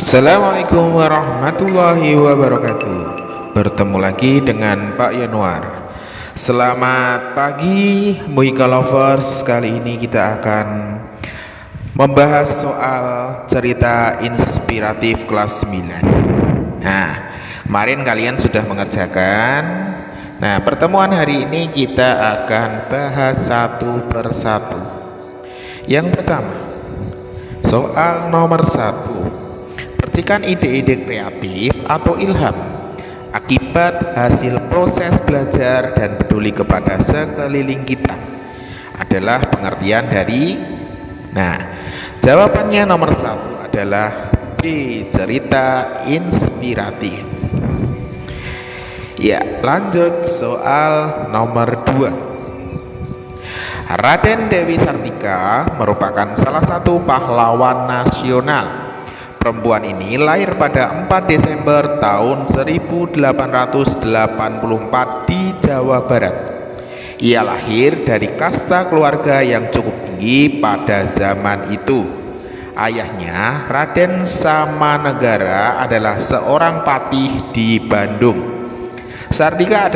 Assalamualaikum warahmatullahi wabarakatuh. Bertemu lagi dengan Pak Yanuar. Selamat pagi Muika Lovers. Kali ini kita akan membahas soal cerita inspiratif kelas 9. Nah, kemarin kalian sudah mengerjakan. Nah, pertemuan hari ini kita akan bahas satu persatu. Yang pertama, soal nomor 1. Percikan ide-ide kreatif atau ilham akibat hasil proses belajar dan peduli kepada sekeliling kita adalah pengertian dari. Nah, jawabannya nomor 1 adalah B, cerita inspiratif. Ya, lanjut soal nomor 2. Raden Dewi Sartika merupakan salah satu pahlawan nasional. Perempuan ini lahir pada 4 Desember tahun 1884 di Jawa Barat. Ia lahir dari kasta keluarga yang cukup tinggi pada zaman itu. Ayahnya, Raden Samanegara, adalah seorang patih di Bandung. Sartika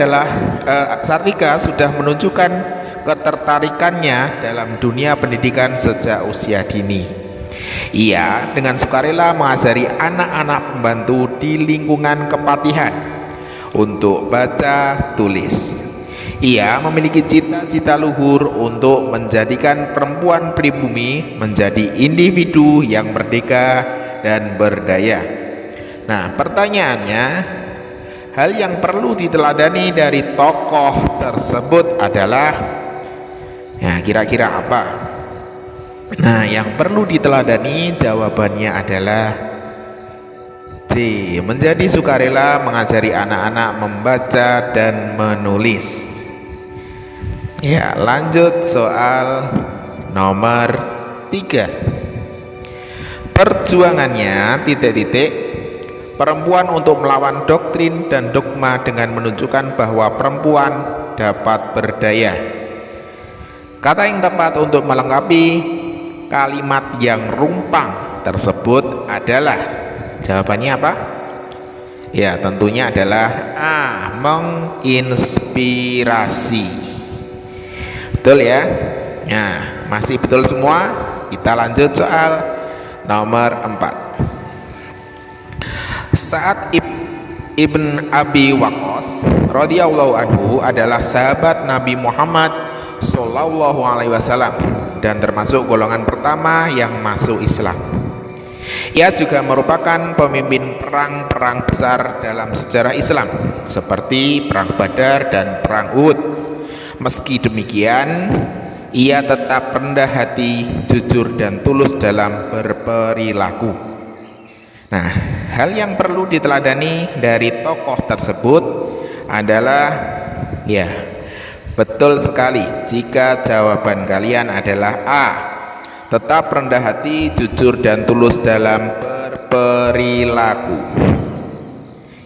sudah menunjukkan ketertarikannya dalam dunia pendidikan sejak usia dini. Ia dengan sukarela mengajari anak-anak pembantu di lingkungan kepatihan untuk baca tulis. Ia memiliki cita-cita luhur untuk menjadikan perempuan pribumi menjadi individu yang merdeka dan berdaya. Nah, pertanyaannya, hal yang perlu diteladani dari tokoh tersebut adalah, nah, kira-kira apa? Nah, yang perlu diteladani jawabannya adalah C, menjadi sukarela mengajari anak-anak membaca dan menulis. Ya, lanjut soal nomor 3. Perjuangannya perempuan untuk melawan doktrin dan dogma dengan menunjukkan bahwa perempuan dapat berdaya. Kata yang tepat untuk melengkapi kalimat yang rumpang tersebut adalah, jawabannya apa? Ya, tentunya adalah A, menginspirasi. Betul ya? Nah, masih betul semua? Kita lanjut soal nomor 4. Sa'ad ibn Abi Waqqas radhiyallahu anhu adalah sahabat Nabi Muhammad sallallahu alaihi wasallam dan termasuk golongan pertama yang masuk Islam. Ia juga merupakan pemimpin perang-perang besar dalam sejarah Islam seperti perang Badar dan perang Uhud. Meski demikian, ia tetap rendah hati, jujur dan tulus dalam berperilaku. Nah, hal yang perlu diteladani dari tokoh tersebut adalah, ya, betul sekali jika jawaban kalian adalah A, tetap rendah hati, jujur dan tulus dalam berperilaku.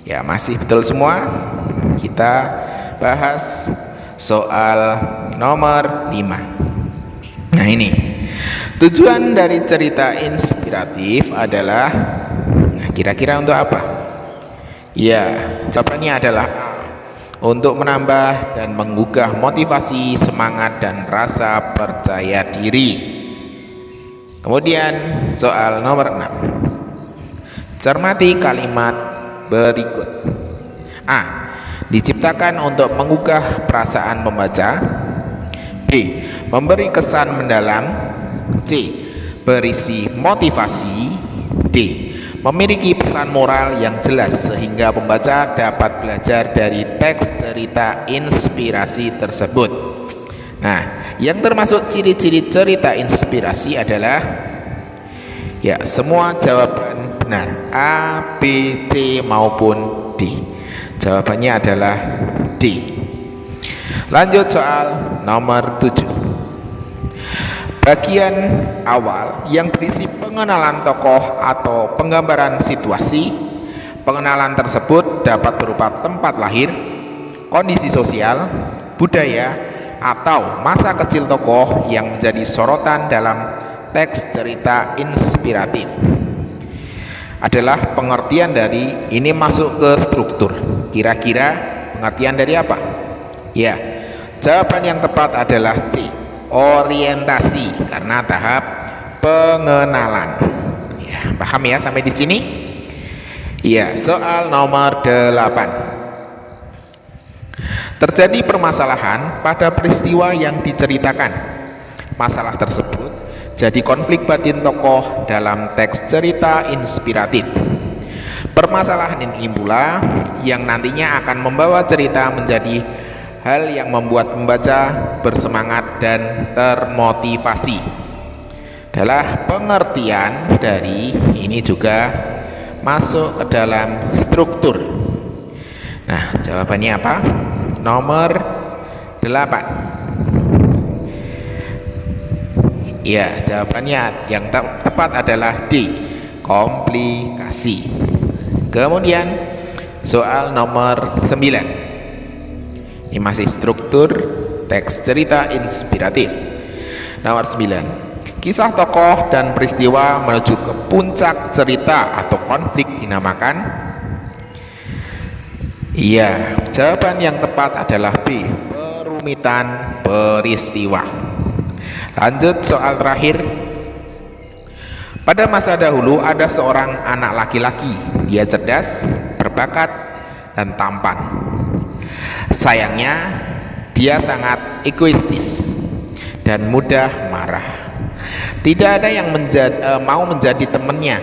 Ya, masih betul semua? Kita bahas soal nomor 5. Nah, ini tujuan dari cerita inspiratif adalah, nah, kira-kira untuk apa? Ya, jawabannya adalah A, untuk menambah dan menggugah motivasi, semangat dan rasa percaya diri. Kemudian soal nomor 6. Cermati kalimat berikut. A, diciptakan untuk menggugah perasaan pembaca. B, memberi kesan mendalam. C, berisi motivasi. D, memiliki pesan moral yang jelas sehingga pembaca dapat belajar dari teks cerita inspirasi tersebut. Nah, yang termasuk ciri-ciri cerita inspirasi adalah, ya, semua jawaban benar, A, B, C maupun D. Jawabannya adalah D. Lanjut soal nomor 7. Bagian awal yang berisi pengenalan tokoh atau penggambaran situasi. Pengenalan tersebut dapat berupa tempat lahir, kondisi sosial, budaya, atau masa kecil tokoh yang menjadi sorotan dalam teks cerita inspiratif. adalah pengertian dari ini masuk ke struktur. Kira-kira pengertian dari apa? Ya, jawaban yang tepat adalah C, orientasi, karena tahap pengenalan. Ya, paham ya sampai di sini? Ya, soal nomor 8. Terjadi permasalahan pada peristiwa yang diceritakan. Masalah tersebut jadi konflik batin tokoh dalam teks cerita inspiratif. Permasalahan ini pula yang nantinya akan membawa cerita menjadi hal yang membuat pembaca bersemangat dan termotivasi. Adalah pengertian dari ini juga masuk ke dalam struktur. Nah, jawabannya apa? Nomor 8. Ya, jawabannya yang tepat adalah D, komplikasi. Kemudian soal nomor 9. Ini masih struktur teks cerita inspiratif. Nomor 9. Kisah tokoh dan peristiwa menuju ke puncak cerita atau konflik dinamakan. Iya, jawaban yang tepat adalah B, perumitan peristiwa. Lanjut soal terakhir. Pada masa dahulu ada seorang anak laki-laki. Dia cerdas, berbakat, dan tampan. Sayangnya, dia sangat egoistis dan mudah marah. Tidak ada yang mau menjadi temannya.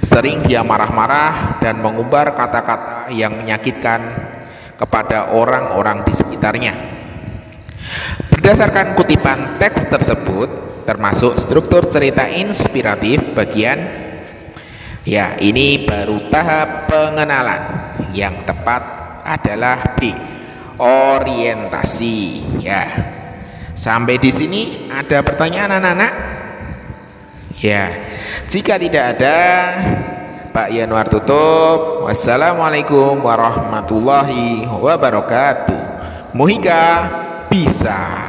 Sering dia marah-marah dan mengumbar kata-kata yang menyakitkan kepada orang-orang di sekitarnya. Berdasarkan kutipan teks tersebut, termasuk struktur cerita inspiratif bagian, ya ini baru tahap pengenalan. Yang tepat adalah B, orientasi. Ya, sampai di sini ada pertanyaan anak-anak? Ya, jika tidak ada, Pak Yanuar tutup. Wassalamualaikum warahmatullahi wabarakatuh. Muhika bisa.